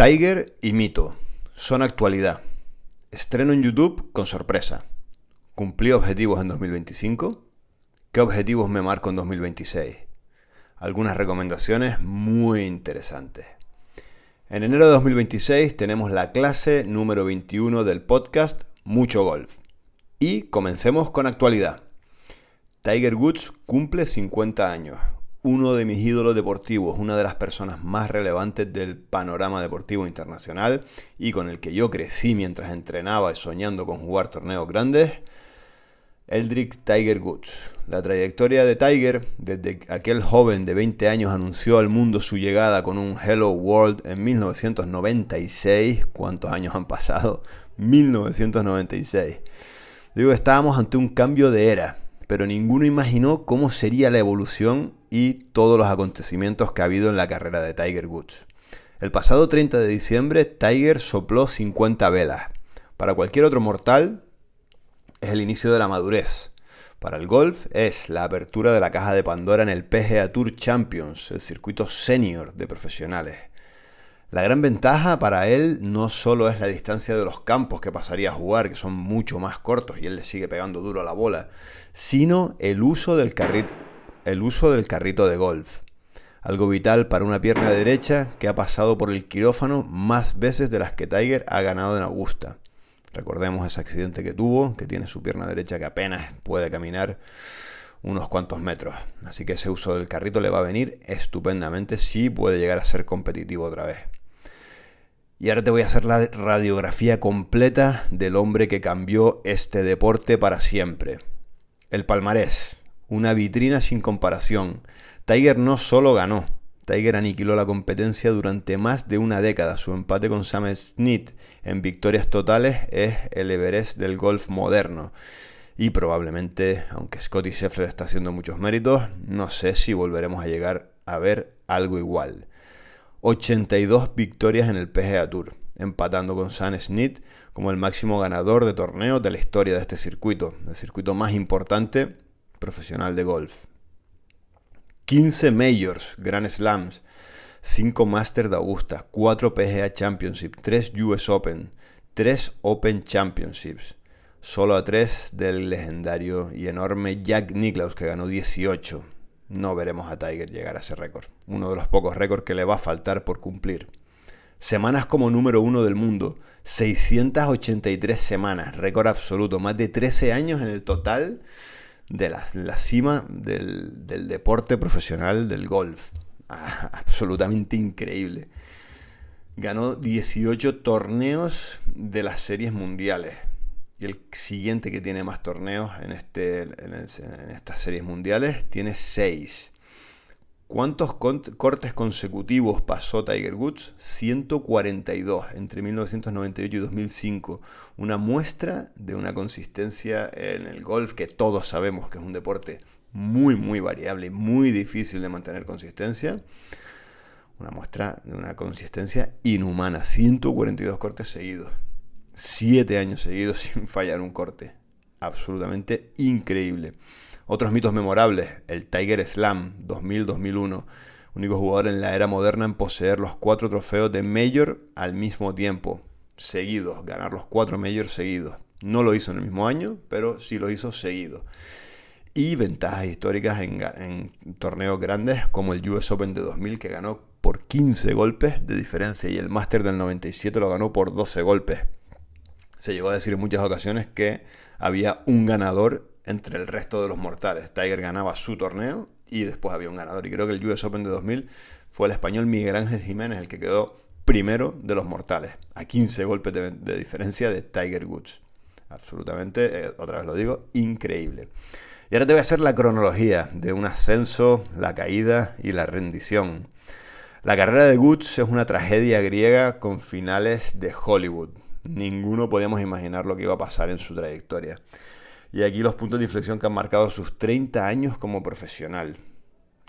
Tiger y mito son actualidad. Estreno en YouTube con sorpresa. ¿Cumplí objetivos en 2025? ¿Qué objetivos me marco en 2026? Algunas recomendaciones muy interesantes. En enero de 2026 tenemos la clase número 21 del podcast Mucho Golf. Y comencemos con actualidad. Tiger Woods cumple 50 años. Uno de mis ídolos deportivos, una de las personas más relevantes del panorama deportivo internacional y con el que yo crecí mientras entrenaba y soñando con jugar torneos grandes, Eldrick Tiger Woods. La trayectoria de Tiger, desde aquel joven de 20 años anunció al mundo su llegada con un Hello World en 1996. ¿Cuántos años han pasado? 1996. Digo, estábamos ante un cambio de era, pero ninguno imaginó cómo sería la evolución y todos los acontecimientos que ha habido en la carrera de Tiger Woods. El pasado 30 de diciembre, Tiger sopló 50 velas. Para cualquier otro mortal, es el inicio de la madurez. Para el golf, es la apertura de la caja de Pandora en el PGA Tour Champions, el circuito senior de profesionales. La gran ventaja para él no solo es la distancia de los campos que pasaría a jugar, que son mucho más cortos y él le sigue pegando duro a la bola, sino el uso del carrito de golf. Algo vital para una pierna derecha que ha pasado por el quirófano más veces de las que Tiger ha ganado en Augusta. Recordemos ese accidente que tuvo, que tiene su pierna derecha que apenas puede caminar unos cuantos metros. Así que ese uso del carrito le va a venir estupendamente si puede llegar a ser competitivo otra vez. Y ahora te voy a hacer la radiografía completa del hombre que cambió este deporte para siempre. El palmarés, una vitrina sin comparación. Tiger no solo ganó, Tiger aniquiló la competencia durante más de una década. Su empate con Sam Snead en victorias totales es el Everest del golf moderno. Y probablemente, aunque Scottie Scheffler está haciendo muchos méritos, no sé si volveremos a llegar a ver algo igual. 82 victorias en el PGA Tour, empatando con Sam Snead como el máximo ganador de torneos de la historia de este circuito, el circuito más importante profesional de golf. 15 Majors, Grand Slams, 5 Masters de Augusta, 4 PGA Championship, 3 US Open, 3 Open Championships, solo a 3 del legendario y enorme Jack Nicklaus, que ganó 18. No veremos a Tiger llegar a ese récord, uno de los pocos récords que le va a faltar por cumplir. Semanas como número 1 del mundo, 683 semanas, récord absoluto, más de 13 años en el total de la cima del deporte profesional del golf. Absolutamente increíble. Ganó 18 torneos de las series mundiales. Y el siguiente que tiene más torneos en estas series mundiales tiene 6. ¿Cuántos cortes consecutivos pasó Tiger Woods? 142 entre 1998 y 2005. Una muestra de una consistencia en el golf que todos sabemos que es un deporte muy, muy variable, muy difícil de mantener consistencia. Una muestra de una consistencia inhumana. 142 cortes seguidos. 7 años seguidos sin fallar un corte. Absolutamente increíble. Otros mitos memorables, el Tiger Slam 2000-2001, único jugador en la era moderna en poseer los 4 trofeos de Major al mismo tiempo, seguidos, ganar los 4 Majors seguidos. No lo hizo en el mismo año, pero sí lo hizo seguido. Y ventajas históricas en torneos grandes como el US Open de 2000, que ganó por 15 golpes de diferencia, y el Master del 97 lo ganó por 12 golpes. Se llegó a decir en muchas ocasiones que había un ganador entre el resto de los mortales. Tiger ganaba su torneo y después había un ganador. Y creo que el US Open de 2000 fue el español Miguel Ángel Jiménez el que quedó primero de los mortales, a 15 golpes de diferencia de Tiger Woods. Absolutamente, otra vez lo digo, increíble. Y ahora te voy a hacer la cronología de un ascenso, la caída y la rendición. La carrera de Woods es una tragedia griega con finales de Hollywood. Ninguno podíamos imaginar lo que iba a pasar en su trayectoria. Y aquí los puntos de inflexión que han marcado sus 30 años como profesional.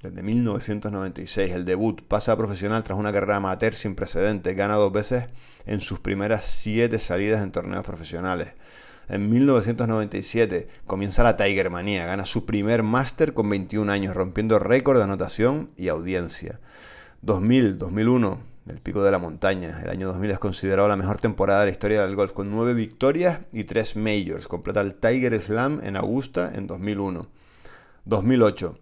Desde 1996, el debut, pasa a profesional tras una carrera amateur sin precedentes, gana 2 veces en sus primeras 7 salidas en torneos profesionales. En 1997 comienza la Tiger Manía, gana su primer máster con 21 años, rompiendo récord de anotación y audiencia. 2000, 2001, el pico de la montaña. El año 2000 es considerado la mejor temporada de la historia del golf, con 9 victorias y 3 majors. Completa el Tiger Slam en Augusta en 2001. 2008.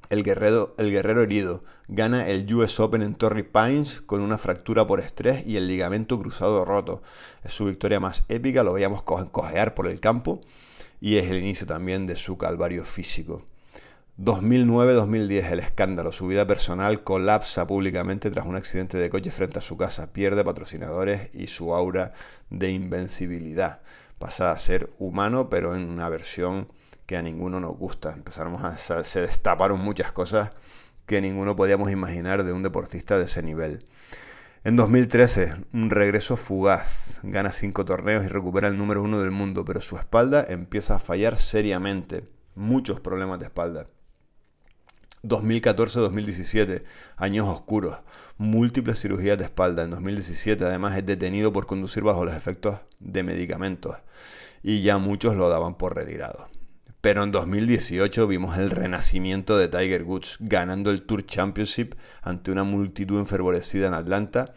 El guerrero herido gana el US Open en Torrey Pines con una fractura por estrés y el ligamento cruzado roto. Es su victoria más épica, lo veíamos cojear por el campo y es el inicio también de su calvario físico. 2009-2010, el escándalo. Su vida personal colapsa públicamente tras un accidente de coche frente a su casa. Pierde patrocinadores y su aura de invencibilidad. Pasa a ser humano, pero en una versión que a ninguno nos gusta. Se destaparon muchas cosas que ninguno podíamos imaginar de un deportista de ese nivel. En 2013, un regreso fugaz. Gana 5 torneos y recupera el número 1 del mundo, pero su espalda empieza a fallar seriamente. Muchos problemas de espalda. 2014-2017, años oscuros, múltiples cirugías de espalda. En 2017 además es detenido por conducir bajo los efectos de medicamentos y ya muchos lo daban por retirado. Pero en 2018 vimos el renacimiento de Tiger Woods, ganando el Tour Championship ante una multitud enfervorecida en Atlanta,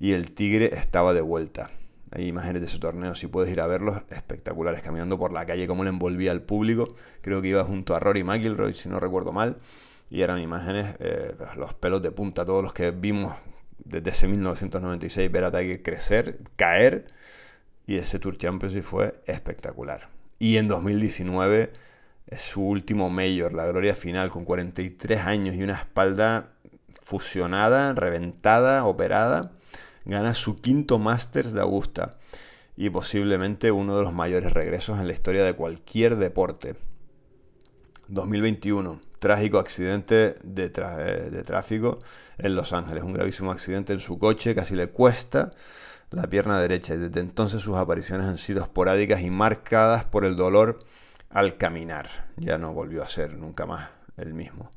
y el Tigre estaba de vuelta. Hay imágenes de ese torneo, si puedes ir a verlos, espectaculares, caminando por la calle, cómo le envolvía al público. Creo que iba junto a Rory McIlroy, si no recuerdo mal, y eran imágenes, los pelos de punta, todos los que vimos desde ese 1996, ver a Tiger crecer, caer, y ese Tour Championship fue espectacular. Y en 2019 es su último major, la gloria final, con 43 años y una espalda fusionada, reventada, operada. Gana su quinto Masters de Augusta y posiblemente uno de los mayores regresos en la historia de cualquier deporte. 2021, trágico accidente de tráfico en Los Ángeles. Un gravísimo accidente en su coche, casi le cuesta la pierna derecha, y desde entonces sus apariciones han sido esporádicas y marcadas por el dolor al caminar. Ya no volvió a ser nunca más el mismo.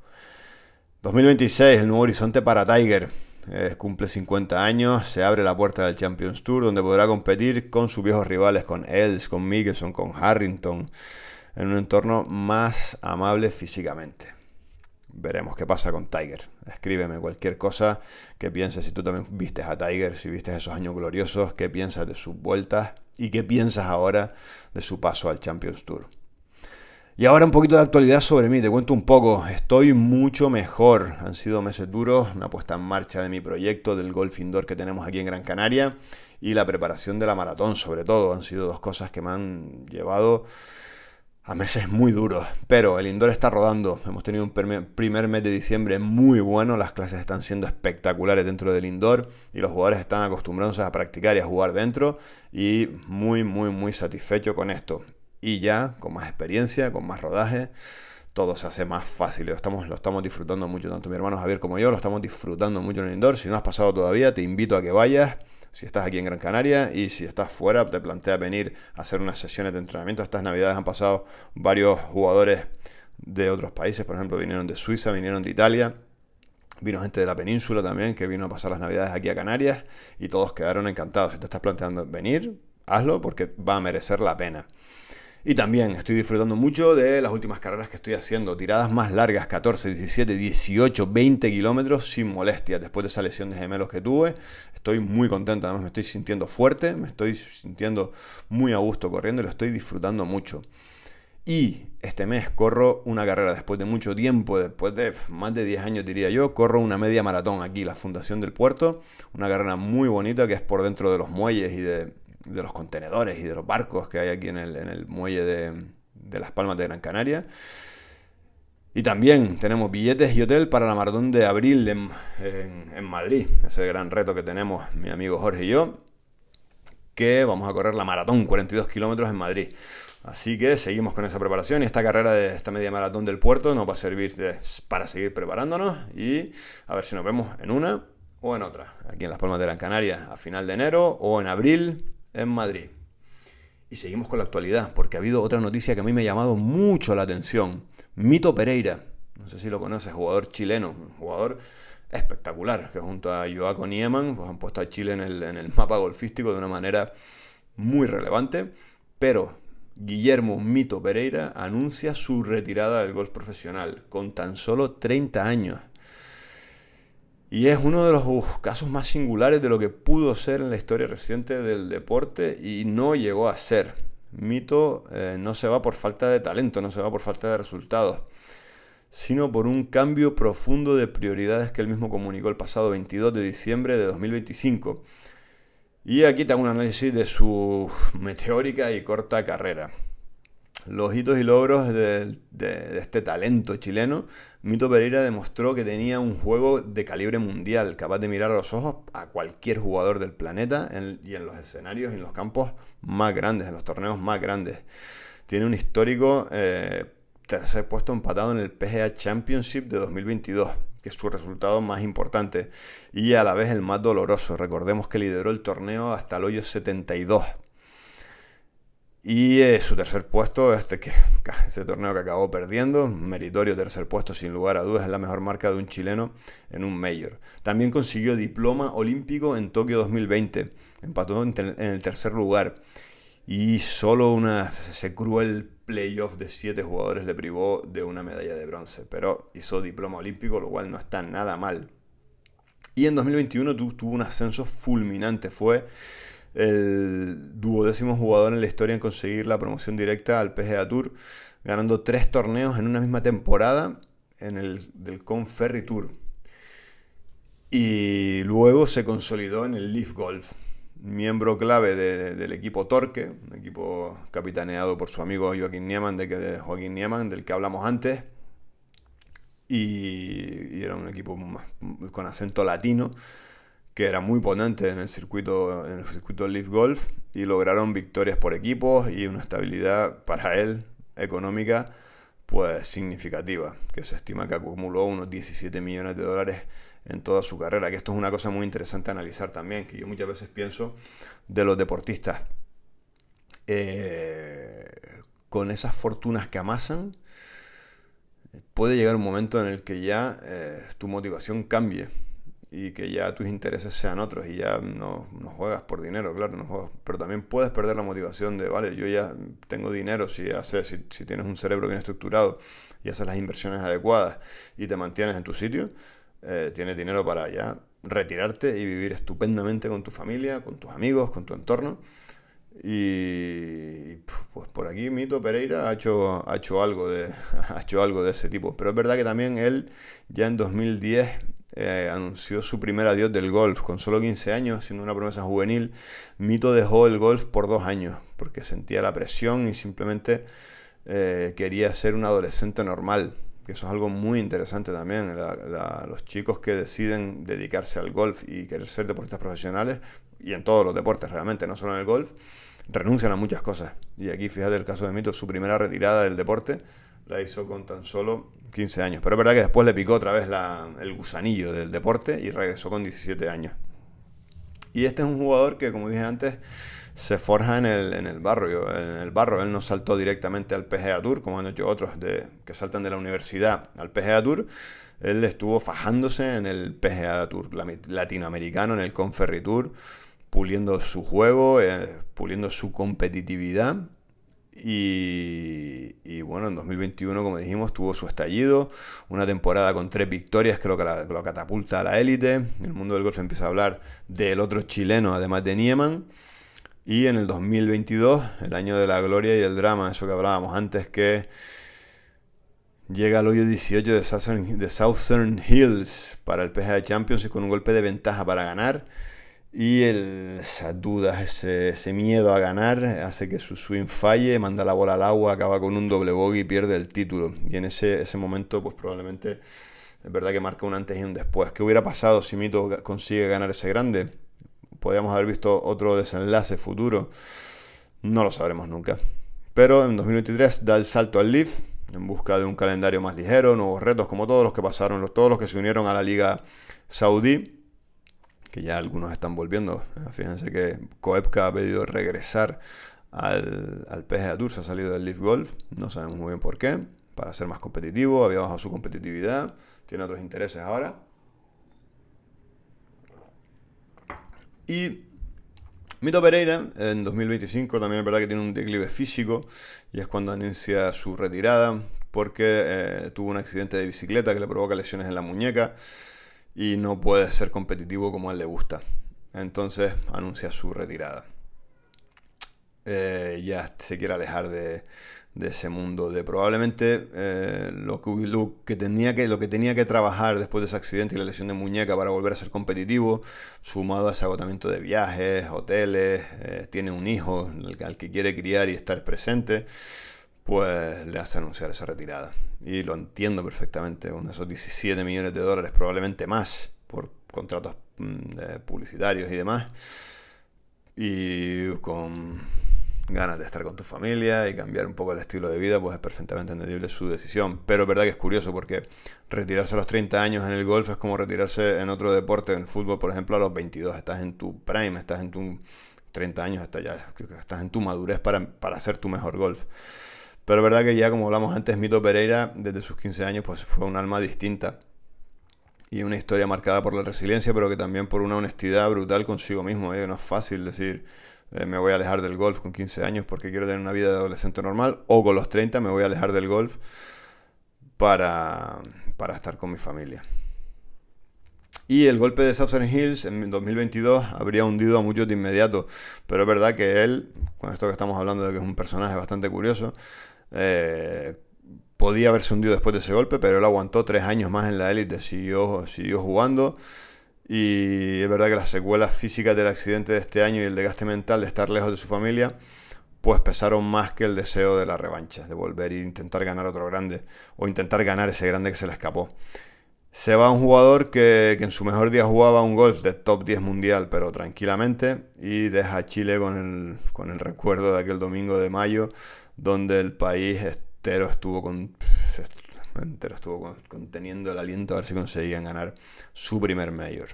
2026, el nuevo horizonte para Tiger. Cumple 50 años, se abre la puerta del Champions Tour, donde podrá competir con sus viejos rivales, con Els, con Mickelson, con Harrington, en un entorno más amable físicamente. Veremos qué pasa con Tiger. Escríbeme cualquier cosa que pienses, si tú también vistes a Tiger, si vistes esos años gloriosos, qué piensas de sus vueltas y qué piensas ahora de su paso al Champions Tour. Y ahora un poquito de actualidad sobre mí, te cuento un poco. Estoy mucho mejor. Han sido meses duros, una puesta en marcha de mi proyecto del golf indoor que tenemos aquí en Gran Canaria y la preparación de la maratón, sobre todo. Han sido dos cosas que me han llevado a meses muy duros, pero el indoor está rodando. Hemos tenido un primer mes de diciembre muy bueno, las clases están siendo espectaculares dentro del indoor y los jugadores están acostumbrándose a practicar y a jugar dentro, y muy satisfecho con esto. Y ya con más experiencia, con más rodaje, todo se hace más fácil. Lo estamos disfrutando mucho, tanto mi hermano Javier como yo, lo estamos disfrutando mucho en el indoor. Si no has pasado todavía, te invito a que vayas. Si estás aquí en Gran Canaria, y si estás fuera, te planteas venir a hacer unas sesiones de entrenamiento. Estas navidades han pasado varios jugadores de otros países, por ejemplo, vinieron de Suiza, vinieron de Italia, vino gente de la península también, que vino a pasar las navidades aquí a Canarias, y todos quedaron encantados. Si te estás planteando venir, hazlo, porque va a merecer la pena. Y también estoy disfrutando mucho de las últimas carreras que estoy haciendo. Tiradas más largas, 14, 17, 18, 20 kilómetros sin molestias. Después de esa lesión de gemelos que tuve, estoy muy contento. Además me estoy sintiendo fuerte, me estoy sintiendo muy a gusto corriendo y lo estoy disfrutando mucho. Y este mes corro una carrera después de mucho tiempo, después de más de 10 años diría yo, corro una media maratón aquí, la Fundación del Puerto. Una carrera muy bonita que es por dentro de los muelles y de los contenedores y de los barcos que hay aquí en el muelle de Las Palmas de Gran Canaria. Y también tenemos billetes y hotel para la maratón de abril en Madrid. Ese gran reto que tenemos mi amigo Jorge y yo, que vamos a correr la maratón, 42 kilómetros en Madrid. Así que seguimos con esa preparación, y esta carrera de esta media maratón del Puerto nos va a servir para seguir preparándonos y a ver si nos vemos en una o en otra, aquí en Las Palmas de Gran Canaria a final de enero o en abril en Madrid. Y seguimos con la actualidad, porque ha habido otra noticia que a mí me ha llamado mucho la atención. Mito Pereira, no sé si lo conoces, jugador chileno, un jugador espectacular, que junto a Joaco Niemann pues han puesto a Chile en el mapa golfístico de una manera muy relevante. Pero Guillermo Mito Pereira anuncia su retirada del golf profesional con tan solo 30 años. Y es uno de los casos más singulares de lo que pudo ser en la historia reciente del deporte y no llegó a ser. Mito no se va por falta de talento, no se va por falta de resultados, sino por un cambio profundo de prioridades que él mismo comunicó el pasado 22 de diciembre de 2025. Y aquí tengo un análisis de su meteórica y corta carrera. Los hitos y logros de este talento chileno, Mito Pereira demostró que tenía un juego de calibre mundial, capaz de mirar a los ojos a cualquier jugador del planeta y en los escenarios y en los campos más grandes, en los torneos más grandes. Tiene un histórico tercer puesto empatado en el PGA Championship de 2022, que es su resultado más importante y a la vez el más doloroso. Recordemos que lideró el torneo hasta el hoyo 72. Y su tercer puesto, ese torneo que acabó perdiendo, meritorio tercer puesto sin lugar a dudas, es la mejor marca de un chileno en un Major. También consiguió diploma olímpico en Tokio 2020, empató en el tercer lugar. Y solo ese cruel playoff de 7 jugadores le privó de una medalla de bronce, pero hizo diploma olímpico, lo cual no está nada mal. Y en 2021 tuvo un ascenso fulminante, fue el 12º jugador en la historia en conseguir la promoción directa al PGA Tour, ganando 3 torneos en una misma temporada en el del Conferry Tour. Y luego se consolidó en el Leaf Golf, miembro clave del equipo Torque, un equipo capitaneado por su amigo Joaquín Niemann, del que hablamos antes, y era un equipo con acento latino, que era muy potente en el circuito Leaf Golf, y lograron victorias por equipos y una estabilidad para él económica pues significativa, que se estima que acumuló unos 17 millones de dólares en toda su carrera, que esto es una cosa muy interesante a analizar también, que yo muchas veces pienso de los deportistas. Con esas fortunas que amasan, puede llegar un momento en el que ya tu motivación cambie y que ya tus intereses sean otros y ya no juegas por dinero, claro, no juegas, pero también puedes perder la motivación de, vale, yo ya tengo dinero, si tienes un cerebro bien estructurado y haces las inversiones adecuadas y te mantienes en tu sitio, tienes dinero para ya retirarte y vivir estupendamente con tu familia, con tus amigos, con tu entorno. Y pues por aquí Mito Pereira ha hecho algo ha hecho algo de ese tipo, pero es verdad que también él ya en 2010 anunció su primer adiós del golf. Con solo 15 años, siendo una promesa juvenil, Mito dejó el golf por 2 años porque sentía la presión y simplemente quería ser un adolescente normal, que eso es algo muy interesante también. Los chicos que deciden dedicarse al golf y querer ser deportistas profesionales, y en todos los deportes realmente, no solo en el golf, renuncian a muchas cosas. Y aquí fíjate el caso de Mito, su primera retirada del deporte la hizo con tan solo 15 años. Pero es verdad que después le picó otra vez el gusanillo del deporte y regresó con 17 años. Y este es un jugador que, como dije antes, se forja en el barro. Él no saltó directamente al PGA Tour, como han hecho otros que saltan de la universidad al PGA Tour. Él estuvo fajándose en el PGA Tour latinoamericano, en el Conferry Tour, puliendo su juego, puliendo su competitividad. Y bueno, en 2021, como dijimos, tuvo su estallido, una temporada con 3 victorias que lo catapulta a la élite. El mundo del golf empieza a hablar del otro chileno, además de Niemann. Y en el 2022, el año de la gloria y el drama, eso que hablábamos antes, que llega al hoyo 18 de Southern Hills para el PGA Championship con un golpe de ventaja para ganar. Y esas dudas, ese miedo a ganar hace que su swing falle, manda la bola al agua, acaba con un doble bogey y pierde el título. Y en ese momento, pues probablemente es verdad que marca un antes y un después. ¿Qué hubiera pasado si Mito consigue ganar ese grande? ¿Podríamos haber visto otro desenlace futuro? No lo sabremos nunca. Pero en 2023 da el salto al Leaf en busca de un calendario más ligero, nuevos retos, como todos los que pasaron, todos los que se unieron a la Liga Saudí, que ya algunos están volviendo. Fíjense que Koepka ha pedido regresar al PGA Tour, se ha salido del Leaf Golf, no sabemos muy bien por qué, para ser más competitivo, había bajado su competitividad, tiene otros intereses ahora. Y Mito Pereira en 2025 también es verdad que tiene un declive físico y es cuando anuncia su retirada porque tuvo un accidente de bicicleta que le provoca lesiones en la muñeca. y no puede ser competitivo como a él le gusta. Entonces anuncia su retirada. Ya se quiere alejar de ese mundo, de probablemente lo que tenía que trabajar después de ese accidente y la lesión de muñeca para volver a ser competitivo, sumado a ese agotamiento de viajes, hoteles, tiene un hijo al que quiere criar y estar presente, pues le hace anunciar esa retirada. Y lo entiendo perfectamente, con esos 17 millones de dólares, probablemente más, por contratos publicitarios y demás, y con ganas de estar con tu familia y cambiar un poco el estilo de vida, pues es perfectamente entendible su decisión. Pero es verdad que es curioso porque retirarse a los 30 años en el golf es como retirarse en otro deporte, en el fútbol, por ejemplo, a los 22. Estás en tu prime, estás en tu 30 años, estás en tu madurez para hacer tu mejor golf. Pero es verdad que ya, como hablamos antes, Mito Pereira, desde sus 15 años, pues fue un alma distinta. Y una historia marcada por la resiliencia, pero que también por una honestidad brutal consigo mismo. No es fácil decir, me voy a alejar del golf con 15 años porque quiero tener una vida de adolescente normal, o con los 30 me voy a alejar del golf para estar con mi familia. Y el golpe de Southern Hills en 2022 habría hundido a muchos de inmediato, pero es verdad que él, con esto que estamos hablando de que es un personaje bastante curioso, podía haberse hundido después de ese golpe, pero él aguantó 3 años más en la élite, siguió jugando. Y es verdad que las secuelas físicas del accidente de este año y el desgaste mental de estar lejos de su familia, pues pesaron más que el deseo de la revancha, de volver e intentar ganar otro grande, o intentar ganar ese grande que se le escapó. Se va un jugador que en su mejor día jugaba un golf de top 10 mundial, pero tranquilamente, y deja a Chile con el recuerdo de aquel domingo de mayo, donde el país entero estuvo conteniendo el aliento a ver si conseguían ganar su primer Major.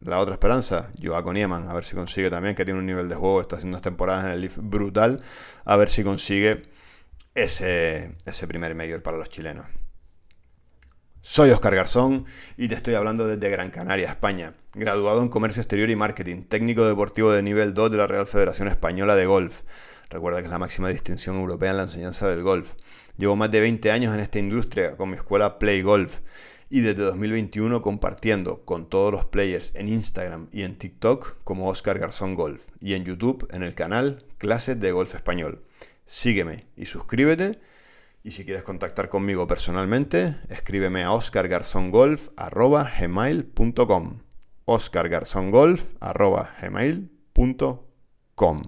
La otra esperanza, Joaquim Niemann, a ver si consigue también, que tiene un nivel de juego, está haciendo unas temporadas en el Leaf brutal, a ver si consigue ese primer Major para los chilenos. Soy Óscar Garzón y te estoy hablando desde Gran Canaria, España. Graduado en Comercio Exterior y Marketing, técnico deportivo de nivel 2 de la Real Federación Española de Golf. Recuerda que es la máxima distinción europea en la enseñanza del golf. Llevo más de 20 años en esta industria con mi escuela Play Golf y desde 2021 compartiendo con todos los players en Instagram y en TikTok como Óscar Garzón Golf y en YouTube en el canal Clases de Golf Español. Sígueme y suscríbete, y si quieres contactar conmigo personalmente, escríbeme a oscargarzongolf@gmail.com oscargarzongolf@gmail.com.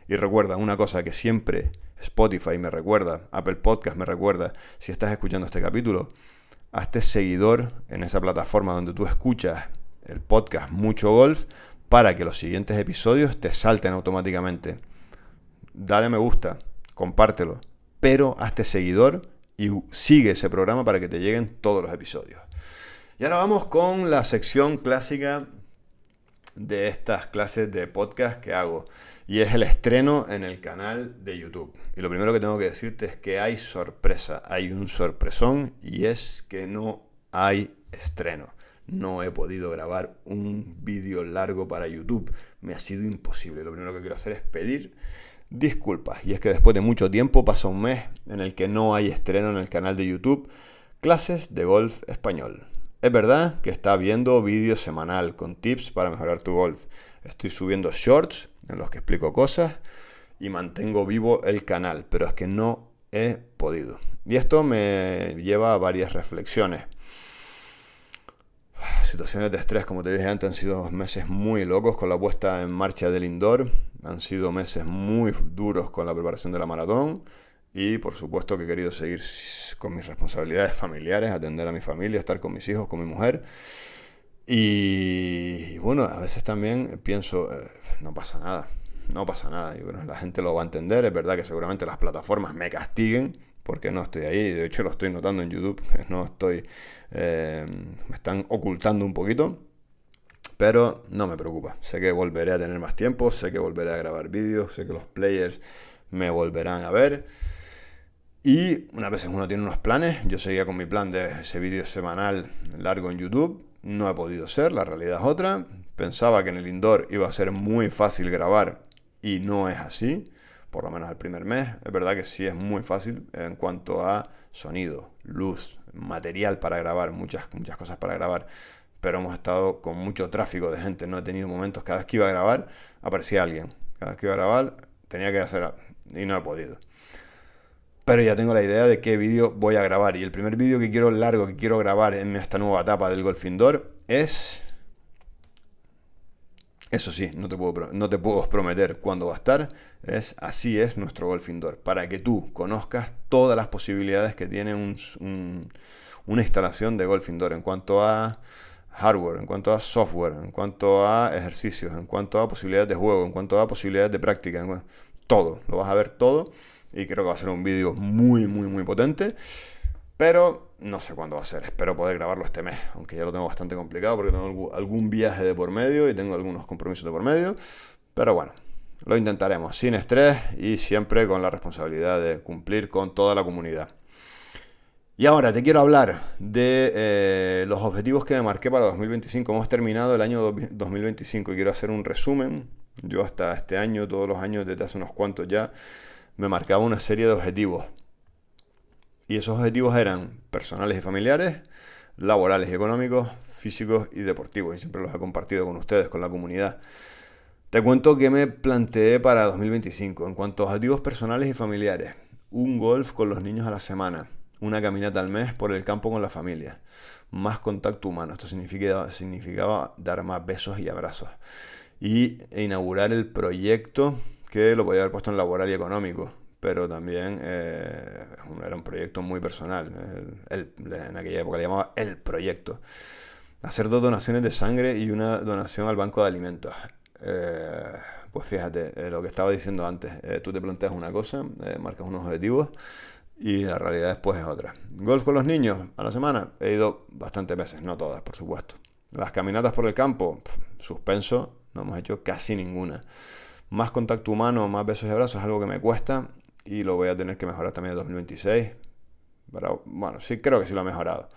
Y recuerda una cosa que siempre Spotify me recuerda, Apple Podcast me recuerda, si estás escuchando este capítulo, hazte seguidor en esa plataforma donde tú escuchas el podcast Mucho Golf para que los siguientes episodios te salten automáticamente. Dale me gusta, compártelo, pero hazte seguidor y sigue ese programa para que te lleguen todos los episodios. Y ahora vamos con la sección clásica de estas clases de podcast que hago, y es el estreno en el canal de YouTube. Y lo primero que tengo que decirte es que hay sorpresa, hay un sorpresón, y es que no hay estreno. No he podido grabar un vídeo largo para YouTube, me ha sido imposible. Lo primero que quiero hacer es pedir disculpas, y es que después de mucho tiempo, pasa un mes en el que no hay estreno en el canal de YouTube Clases de Golf Español. Es verdad que está viendo vídeos semanal con tips para mejorar tu golf. Estoy subiendo shorts en los que explico cosas y mantengo vivo el canal, pero es que no he podido. Y esto me lleva a varias reflexiones. Situaciones de estrés, como te dije antes, han sido meses muy locos con la puesta en marcha del indoor. Han sido meses muy duros con la preparación de la maratón. Y por supuesto que he querido seguir con mis responsabilidades familiares, atender a mi familia, estar con mis hijos, con mi mujer. Y bueno, a veces también pienso, no pasa nada. Yo creo que la gente lo va a entender. Es verdad que seguramente las plataformas me castiguen porque no estoy ahí. De hecho, lo estoy notando en YouTube. No estoy, me están ocultando un poquito. Pero no me preocupa. Sé que volveré a tener más tiempo. Sé que volveré a grabar vídeos. Sé que los players me volverán a ver. Y unas veces uno tiene unos planes. Yo seguía con mi plan de ese vídeo semanal largo en YouTube. No he podido ser, la realidad es otra. Pensaba que en el indoor iba a ser muy fácil grabar y no es así, por lo menos el primer mes. Es verdad que sí es muy fácil en cuanto a sonido, luz, material para grabar, muchas cosas para grabar. pero hemos estado con mucho tráfico de gente. No he tenido momentos, cada vez que iba a grabar, aparecía alguien. Cada vez que iba a grabar, tenía que hacer, y no he podido. Pero ya tengo la idea de qué vídeo voy a grabar. Y el primer vídeo que quiero grabar en esta nueva etapa del Golf Indoor es... Eso sí, no te puedo prometer cuándo va a estar. Así es nuestro Golf Indoor. Para que tú conozcas todas las posibilidades que tiene una instalación de Golf Indoor. En cuanto a hardware, en cuanto a software, en cuanto a ejercicios, en cuanto a posibilidades de juego, en cuanto a posibilidades de práctica. Todo, lo vas a ver todo. Y creo que va a ser un vídeo muy, muy, muy potente. Pero no sé cuándo va a ser. Espero poder grabarlo este mes. Aunque ya lo tengo bastante complicado porque tengo algún viaje de por medio y tengo algunos compromisos de por medio. Pero bueno, lo intentaremos sin estrés y siempre con la responsabilidad de cumplir con toda la comunidad. Y ahora te quiero hablar de los objetivos que me marqué para 2025. Hemos terminado el año 2025 y quiero hacer un resumen. Yo hasta este año, todos los años, desde hace unos cuantos ya, me marcaba una serie de objetivos. Y esos objetivos eran personales y familiares, laborales y económicos, físicos y deportivos. Y siempre los he compartido con ustedes, con la comunidad. Te cuento que me planteé para 2025. En cuanto a objetivos personales y familiares, un golf con los niños a la semana, una caminata al mes por el campo con la familia, más contacto humano. Esto significaba dar más besos y abrazos. Y inaugurar el proyecto que lo podía haber puesto en laboral y económico, pero también era un proyecto muy personal. En aquella época le llamaba el proyecto. Hacer 2 donaciones de sangre y una donación al banco de alimentos. Pues fíjate, lo que estaba diciendo antes, tú te planteas una cosa, marcas unos objetivos y la realidad después es otra. Golf con los niños a la semana, he ido bastantes veces, no todas por supuesto. Las caminatas por el campo, suspenso, no hemos hecho casi ninguna. Más contacto humano, más besos y abrazos es algo que me cuesta y lo voy a tener que mejorar también en 2026. Pero, bueno, sí, creo que sí lo he mejorado.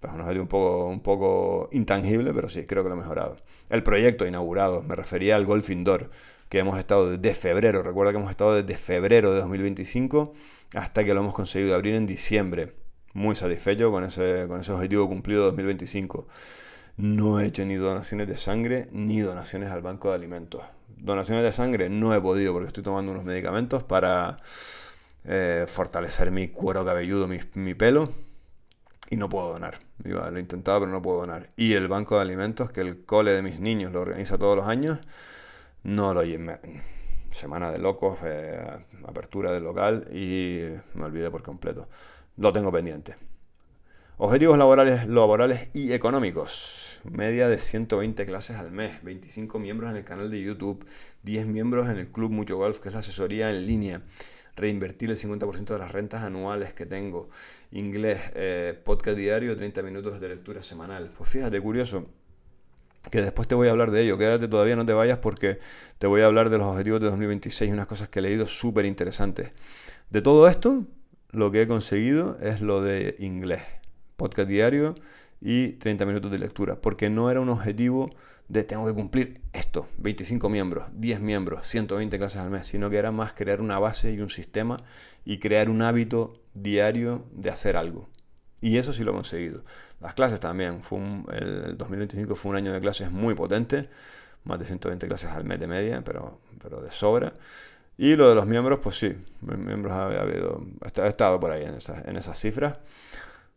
Es un objetivo un poco intangible, pero sí, creo que lo he mejorado. El proyecto inaugurado, me refería al Golf Indoor, que hemos estado desde febrero. Recuerda que hemos estado desde febrero de 2025 hasta que lo hemos conseguido abrir en diciembre. Muy satisfecho con ese objetivo cumplido de 2025. No he hecho ni donaciones de sangre ni donaciones al banco de alimentos. Donaciones de sangre no he podido porque estoy tomando unos medicamentos para fortalecer mi cuero cabelludo, mi pelo, y no puedo donar. Lo he intentado pero no puedo donar. Y el banco de alimentos, que el cole de mis niños lo organiza todos los años, no lo semana de locos, apertura del local y me olvidé por completo. Lo tengo pendiente. Objetivos laborales y económicos. Media de 120 clases al mes, 25 miembros en el canal de YouTube, 10 miembros en el Club Mucho Golf, que es la asesoría en línea. Reinvertir el 50% de las rentas anuales que tengo. Inglés, podcast diario, 30 minutos de lectura semanal. Pues fíjate, curioso, que después te voy a hablar de ello. Quédate todavía, no te vayas porque te voy a hablar de los objetivos de 2026 y unas cosas que he leído súper interesantes. De todo esto, lo que he conseguido es lo de inglés. Podcast diario y 30 minutos de lectura, porque no era un objetivo de tengo que cumplir esto, 25 miembros, 10 miembros, 120 clases al mes, sino que era más crear una base y un sistema y crear un hábito diario de hacer algo. Y eso sí lo he conseguido. Las clases también, el 2025 fue un año de clases muy potente, más de 120 clases al mes de media, pero de sobra. Y lo de los miembros, pues sí, miembros he estado por ahí en esas cifras.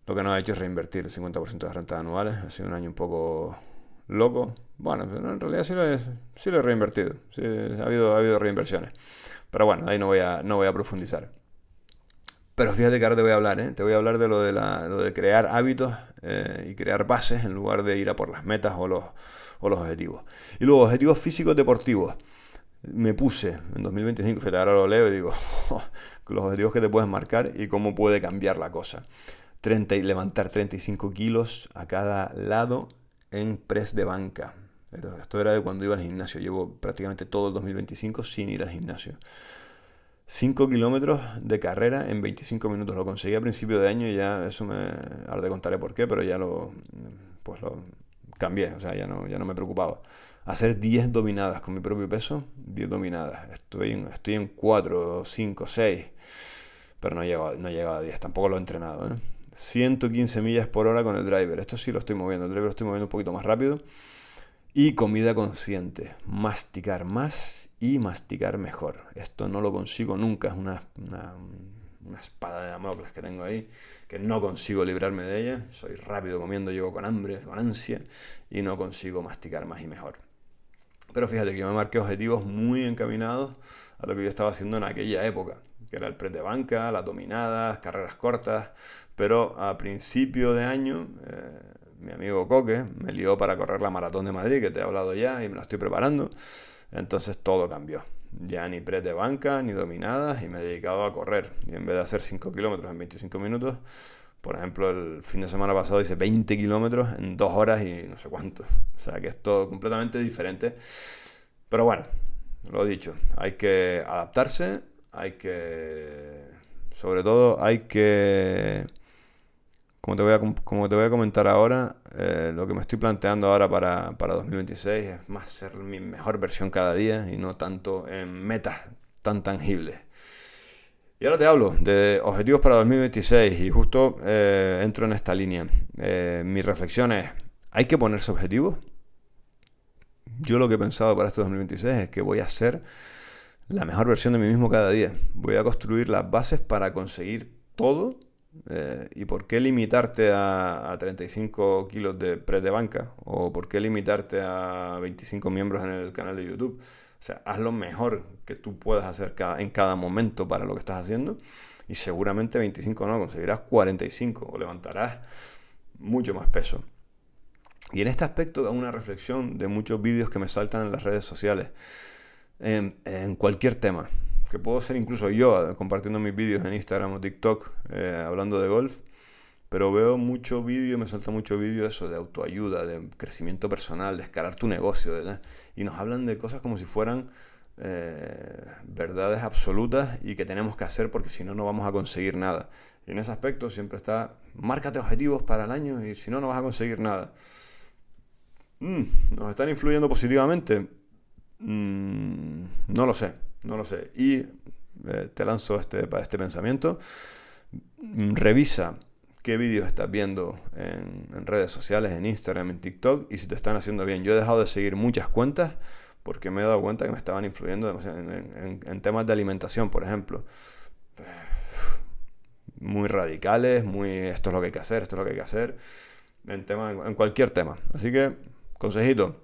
Lo que no he hecho es reinvertir el 50% de las rentas anuales. Ha sido un año un poco loco. Bueno, en realidad sí lo he reinvertido. Sí, ha habido reinversiones. Pero bueno, ahí no voy a profundizar. Pero fíjate que ahora te voy a hablar, Te voy a hablar de lo de crear hábitos y crear bases en lugar de ir a por las metas o los objetivos. Y luego, objetivos físicos deportivos. Me puse en 2025, fíjate, ahora lo leo y digo, los objetivos que te puedes marcar y cómo puede cambiar la cosa. Levantar 35 kilos a cada lado en press de banca. Esto era de cuando iba al gimnasio. Llevo prácticamente todo el 2025 sin ir al gimnasio. 5 kilómetros de carrera en 25 minutos. Lo conseguí a principio de año y ya ahora te contaré por qué, pero ya lo cambié. O sea, ya no me preocupaba. Hacer 10 dominadas con mi propio peso. 10 dominadas. Estoy en 4, 5, 6. Pero no he llegado a 10. Tampoco lo he entrenado, 115 millas por hora con el driver. Esto sí lo estoy moviendo. El driver lo estoy moviendo un poquito más rápido. Y comida consciente. Masticar más y masticar mejor. Esto no lo consigo nunca. Es una espada de Damocles que tengo ahí, que no consigo librarme de ella. Soy rápido comiendo, llego con hambre, con ansia, y no consigo masticar más y mejor. Pero fíjate que yo me marqué objetivos muy encaminados a lo que yo estaba haciendo en aquella época, que era el press de banca, las dominadas, carreras cortas. Pero a principio de año, mi amigo Coque me lió para correr la Maratón de Madrid, que te he hablado ya y me la estoy preparando. Entonces todo cambió. Ya ni press de banca, ni dominadas, y me dedicaba a correr. Y en vez de hacer 5 kilómetros en 25 minutos, por ejemplo, el fin de semana pasado hice 20 kilómetros en 2 horas y no sé cuánto. O sea que es todo completamente diferente. Pero bueno, lo dicho, hay que adaptarse, sobre todo hay que, como te voy a comentar ahora, lo que me estoy planteando ahora para 2026 es más ser mi mejor versión cada día y no tanto en metas tan tangibles. Y ahora te hablo de objetivos para 2026 y justo entro en esta línea. Mi reflexión es, ¿hay que ponerse objetivos? Yo lo que he pensado para este 2026 es que voy a ser la mejor versión de mí mismo cada día. Voy a construir las bases para conseguir todo. ¿Y por qué limitarte a 35 kilos de press de banca? ¿O por qué limitarte a 25 miembros en el canal de YouTube? O sea, haz lo mejor que tú puedas hacer en cada momento para lo que estás haciendo. Y seguramente 25 no, conseguirás 45 o levantarás mucho más peso. Y en este aspecto hago una reflexión de muchos vídeos que me saltan en las redes sociales. En cualquier tema. Que puedo ser incluso yo compartiendo mis vídeos en Instagram o TikTok hablando de golf. Pero veo mucho vídeo, me salta mucho vídeo eso de autoayuda, de crecimiento personal, de escalar tu negocio, ¿verdad? Y nos hablan de cosas como si fueran verdades absolutas y que tenemos que hacer porque si no, no vamos a conseguir nada. Y en ese aspecto siempre está, márcate objetivos para el año y si no, no vas a conseguir nada. ¿Nos están influyendo positivamente? No lo sé. Y te lanzo este pensamiento. Revisa qué vídeos estás viendo en redes sociales, en Instagram, en TikTok, y si te están haciendo bien. Yo he dejado de seguir muchas cuentas porque me he dado cuenta que me estaban influyendo demasiado en temas de alimentación, por ejemplo. Muy radicales, esto es lo que hay que hacer, esto es lo que hay que hacer, en cualquier tema. Así que, consejito,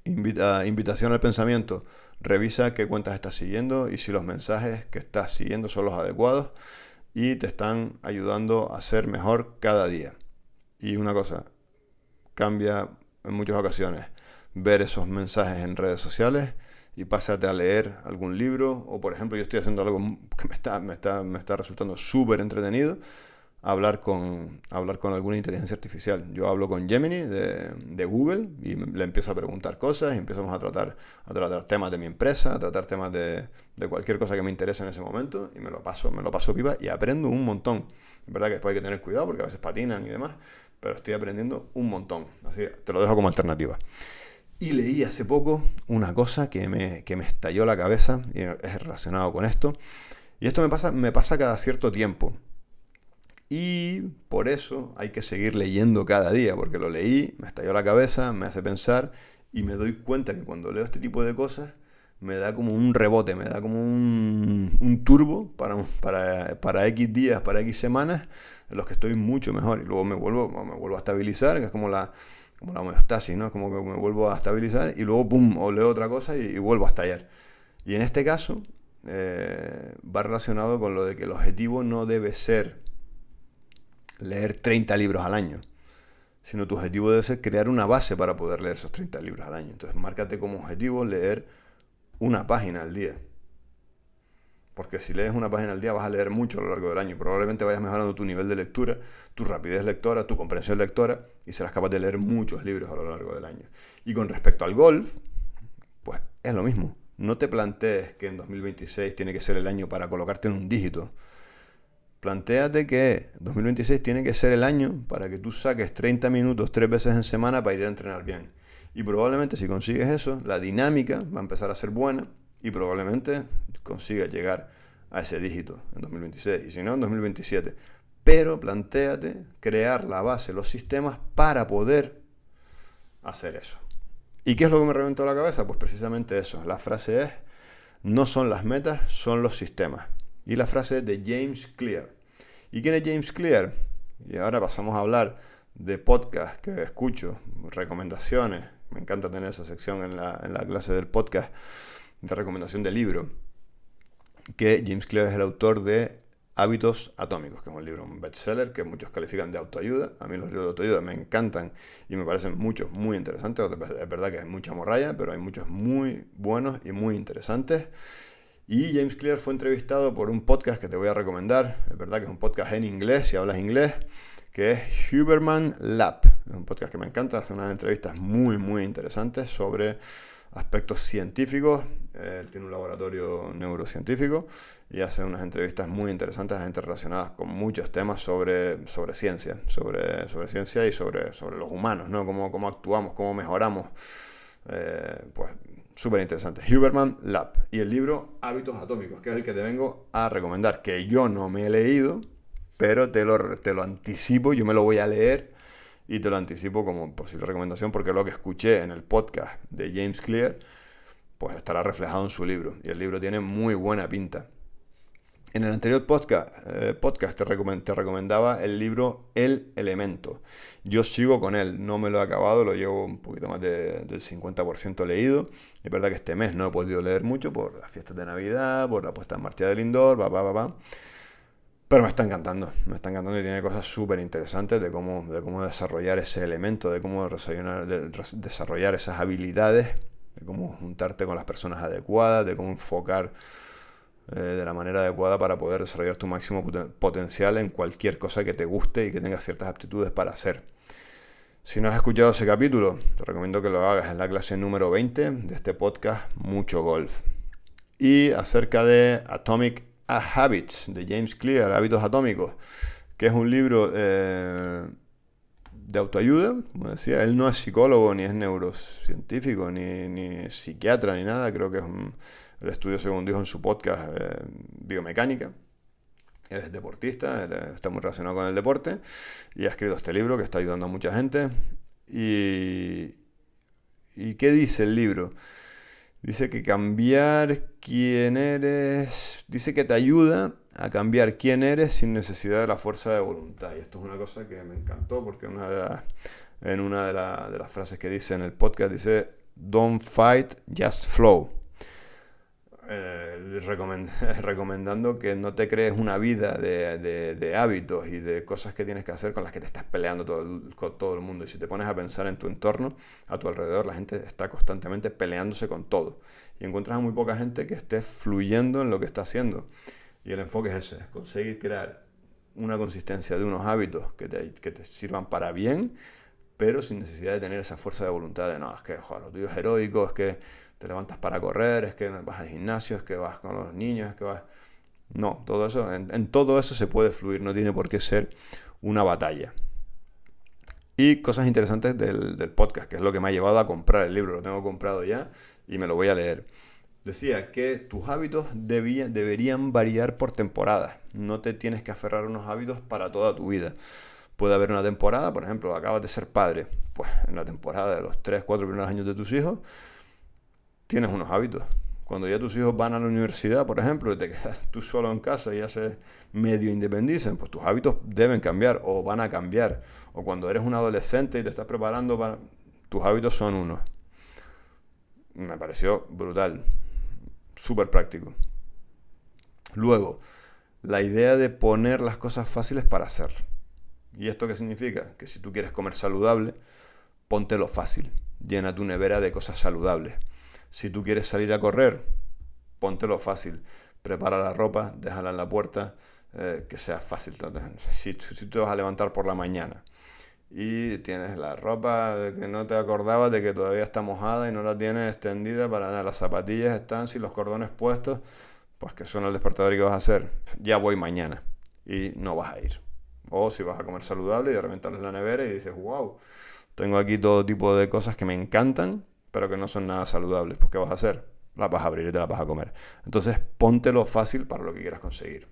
invitación al pensamiento. Revisa qué cuentas estás siguiendo y si los mensajes que estás siguiendo son los adecuados y te están ayudando a ser mejor cada día. Y una cosa, cambia en muchas ocasiones ver esos mensajes en redes sociales y pásate a leer algún libro. O por ejemplo, yo estoy haciendo algo que me está resultando súper entretenido. Hablar con alguna inteligencia artificial. Yo hablo con Gemini de Google y le empiezo a preguntar cosas y empezamos a tratar temas de mi empresa, a tratar temas de cualquier cosa que me interese en ese momento y me lo paso pipa y aprendo un montón. Es verdad que después hay que tener cuidado porque a veces patinan y demás, pero estoy aprendiendo un montón. Así que te lo dejo como alternativa. Y leí hace poco una cosa que me estalló la cabeza y es relacionado con esto. Y esto me pasa cada cierto tiempo. Y por eso hay que seguir leyendo cada día, porque lo leí, me estalló la cabeza, me hace pensar y me doy cuenta que cuando leo este tipo de cosas me da como un rebote, me da como un turbo para X días, para X semanas en los que estoy mucho mejor y luego me vuelvo a estabilizar, que es como la homeostasis, ¿no? Es como que me vuelvo a estabilizar y luego pum, o leo otra cosa y vuelvo a estallar. Y en este caso va relacionado con lo de que el objetivo no debe ser leer 30 libros al año, sino tu objetivo debe ser crear una base para poder leer esos 30 libros al año. Entonces, márcate como objetivo leer una página al día. Porque si lees una página al día vas a leer mucho a lo largo del año. Probablemente vayas mejorando tu nivel de lectura, tu rapidez lectora, tu comprensión lectora y serás capaz de leer muchos libros a lo largo del año. Y con respecto al golf, pues es lo mismo. No te plantees que en 2026 tiene que ser el año para colocarte en un dígito. Plantéate que 2026 tiene que ser el año para que tú saques 30 minutos 3 veces en semana para ir a entrenar bien. Y probablemente si consigues eso, la dinámica va a empezar a ser buena y probablemente consigas llegar a ese dígito en 2026. Y si no, en 2027. pero plantéate crear la base, los sistemas para poder hacer eso. ¿Y qué es lo que me reventó la cabeza? Pues precisamente eso. La frase es: no son las metas, son los sistemas. Y la frase es de James Clear. ¿Y quién es James Clear? Y ahora pasamos a hablar de podcast que escucho, recomendaciones. Me encanta tener esa sección en la clase del podcast de recomendación de libro. Que James Clear es el autor de Hábitos Atómicos, que es un libro, un bestseller que muchos califican de autoayuda. A mí los libros de autoayuda me encantan y me parecen muchos muy interesantes. Es verdad que hay mucha morralla, pero hay muchos muy buenos y muy interesantes. Y James Clear fue entrevistado por un podcast que te voy a recomendar. Es verdad que es un podcast en inglés, si hablas inglés, que es Huberman Lab. Es un podcast que me encanta, hace unas entrevistas muy, muy interesantes sobre aspectos científicos. Él tiene un laboratorio neurocientífico y hace unas entrevistas muy interesantes a gente relacionadas con muchos temas sobre ciencia, sobre ciencia y sobre los humanos, ¿no? Cómo actuamos, cómo mejoramos. Pues súper interesante. Huberman Lab. Y el libro Hábitos Atómicos, que es el que te vengo a recomendar, que yo no me he leído, pero te lo anticipo, yo me lo voy a leer y te lo anticipo como posible recomendación, porque lo que escuché en el podcast de James Clear pues estará reflejado en su libro, y el libro tiene muy buena pinta. En el anterior podcast te recomendaba el libro El Elemento. Yo sigo con él, no me lo he acabado, lo llevo un poquito más del 50% leído. Es verdad que este mes no he podido leer mucho por las fiestas de Navidad, por la puesta en marcha del indoor, pero me está encantando y tiene cosas súper interesantes de cómo desarrollar ese elemento, de cómo desarrollar esas habilidades, de cómo juntarte con las personas adecuadas, de cómo enfocar de la manera adecuada para poder desarrollar tu máximo potencial en cualquier cosa que te guste y que tengas ciertas aptitudes para hacer. Si no has escuchado ese capítulo, te recomiendo que lo hagas. Es la clase número 20 de este podcast Mucho Golf. Y acerca de Atomic Habits, de James Clear, Hábitos Atómicos, que es un libro de autoayuda. Como decía, él no es psicólogo, ni es neurocientífico, ni psiquiatra, ni nada. Creo que es el estudio, según dijo en su podcast, biomecánica. Él es deportista, él está muy relacionado con el deporte y ha escrito este libro que está ayudando a mucha gente. ¿Y qué dice el libro? Dice que cambiar quién eres, dice que te ayuda a cambiar quién eres sin necesidad de la fuerza de voluntad. Y esto es una cosa que me encantó, porque en una de las frases que dice en el podcast dice: "Don't fight, just flow". Recomendando que no te crees una vida de hábitos y de cosas que tienes que hacer con las que te estás peleando con todo el mundo. Y si te pones a pensar en tu entorno, a tu alrededor, la gente está constantemente peleándose con todo. Y encuentras a muy poca gente que esté fluyendo en lo que está haciendo. Y el enfoque es ese: es conseguir crear una consistencia de unos hábitos que te sirvan para bien, pero sin necesidad de tener esa fuerza de voluntad de: no, es que joder, lo tuyo es heroico, es que te levantas para correr, es que vas al gimnasio, es que vas con los niños, es que vas... No, todo eso, en todo eso se puede fluir, no tiene por qué ser una batalla. Y cosas interesantes del podcast, que es lo que me ha llevado a comprar el libro. Lo tengo comprado ya y me lo voy a leer. Decía que tus hábitos deberían variar por temporada. No te tienes que aferrar a unos hábitos para toda tu vida. Puede haber una temporada, por ejemplo, acabas de ser padre. Pues en la temporada de los 3-4 primeros años de tus hijos, tienes unos hábitos. Cuando ya tus hijos van a la universidad, por ejemplo, y te quedas tú solo en casa y ya se medio independizan, pues tus hábitos deben cambiar o van a cambiar. O cuando eres un adolescente y te estás preparando para... Tus hábitos son unos. Me pareció brutal. Súper práctico. Luego, la idea de poner las cosas fáciles para hacer. ¿Y esto qué significa? Que si tú quieres comer saludable, póntelo fácil. Llena tu nevera de cosas saludables. Si tú quieres salir a correr, póntelo fácil. Prepara la ropa, déjala en la puerta, que sea fácil. Si te vas a levantar por la mañana y tienes la ropa que no te acordabas de que todavía está mojada y no la tienes extendida para nada, las zapatillas están sin los cordones puestos, pues que suena el despertador y ¿qué vas a hacer? Ya voy mañana, y no vas a ir. O si vas a comer saludable y de repente abres la nevera y dices: wow, tengo aquí todo tipo de cosas que me encantan, pero que no son nada saludables. Pues ¿qué vas a hacer? Las vas a abrir y te las vas a comer. Entonces póntelo fácil para lo que quieras conseguir.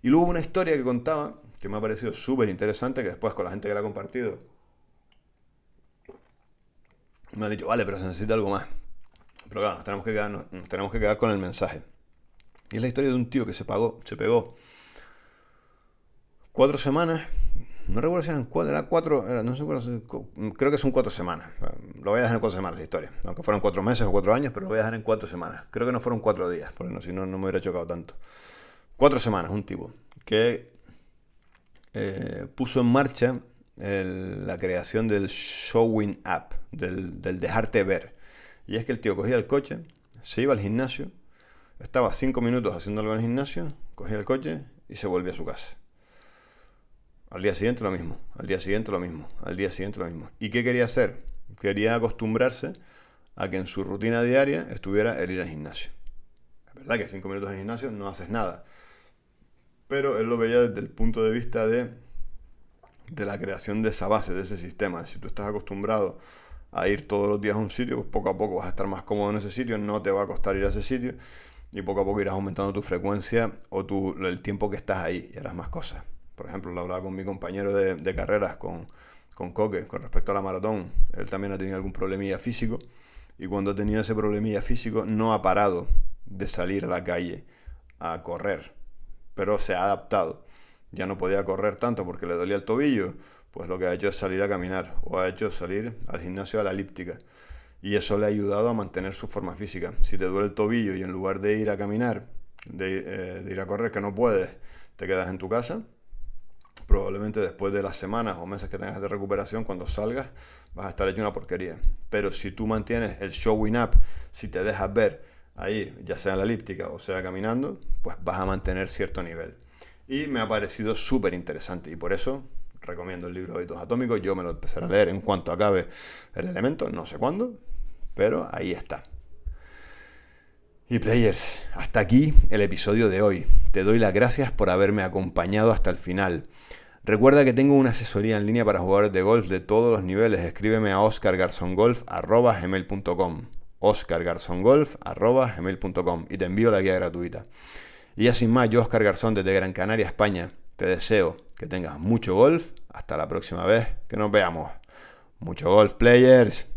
Y luego una historia que contaba, que me ha parecido súper interesante, que después con la gente que la ha compartido, me han dicho, vale, pero se necesita algo más. Pero claro, nos tenemos que quedar con el mensaje. Y es la historia de un tío que se pegó 4 semanas. No recuerdo si eran 4, era 4, no sé creo que son 4 semanas. Lo voy a dejar en 4 semanas la historia. Aunque fueron 4 meses o 4 años, pero lo voy a dejar en 4 semanas. Creo que no fueron 4 días, porque no, si no, no me hubiera chocado tanto. 4 semanas, un tipo que puso en marcha la creación del Showing Up, del dejarte ver. Y es que el tío cogía el coche, se iba al gimnasio, estaba 5 minutos haciendo algo en el gimnasio, cogía el coche y se volvía a su casa. Al día siguiente lo mismo, al día siguiente lo mismo, al día siguiente lo mismo. ¿Y qué quería hacer? Quería acostumbrarse a que en su rutina diaria estuviera el ir al gimnasio. Es verdad que 5 minutos en el gimnasio no haces nada, pero él lo veía desde el punto de vista de la creación de esa base, de ese sistema. Si tú estás acostumbrado a ir todos los días a un sitio, pues poco a poco vas a estar más cómodo en ese sitio, no te va a costar ir a ese sitio y poco a poco irás aumentando tu frecuencia o el tiempo que estás ahí y harás más cosas. Por ejemplo, lo hablaba con mi compañero de carreras, con Coque, con respecto a la maratón. Él también ha tenido algún problemilla físico y cuando ha tenido ese problemilla físico no ha parado de salir a la calle a correr, pero se ha adaptado. Ya no podía correr tanto porque le dolía el tobillo, pues lo que ha hecho es salir a caminar o ha hecho salir al gimnasio a la elíptica. Y eso le ha ayudado a mantener su forma física. Si te duele el tobillo y en lugar de ir a caminar, de ir a correr, que no puedes, te quedas en tu casa, probablemente después de las semanas o meses que tengas de recuperación, cuando salgas, vas a estar hecho una porquería. Pero si tú mantienes el showing up, si te dejas ver ahí, ya sea en la elíptica o sea caminando, pues vas a mantener cierto nivel. Y me ha parecido súper interesante y por eso recomiendo el libro Hábitos Atómicos. Yo me lo empezaré a leer en cuanto acabe el elemento, no sé cuándo, pero ahí está. Y players, hasta aquí el episodio de hoy. Te doy las gracias por haberme acompañado hasta el final. Recuerda que tengo una asesoría en línea para jugadores de golf de todos los niveles. Escríbeme a oscargarzongolf@gmail.com oscargarzongolf@gmail.com y te envío la guía gratuita. Y ya sin más, yo Óscar Garzón desde Gran Canaria, España, te deseo que tengas mucho golf. Hasta la próxima vez que nos veamos. Mucho golf, players.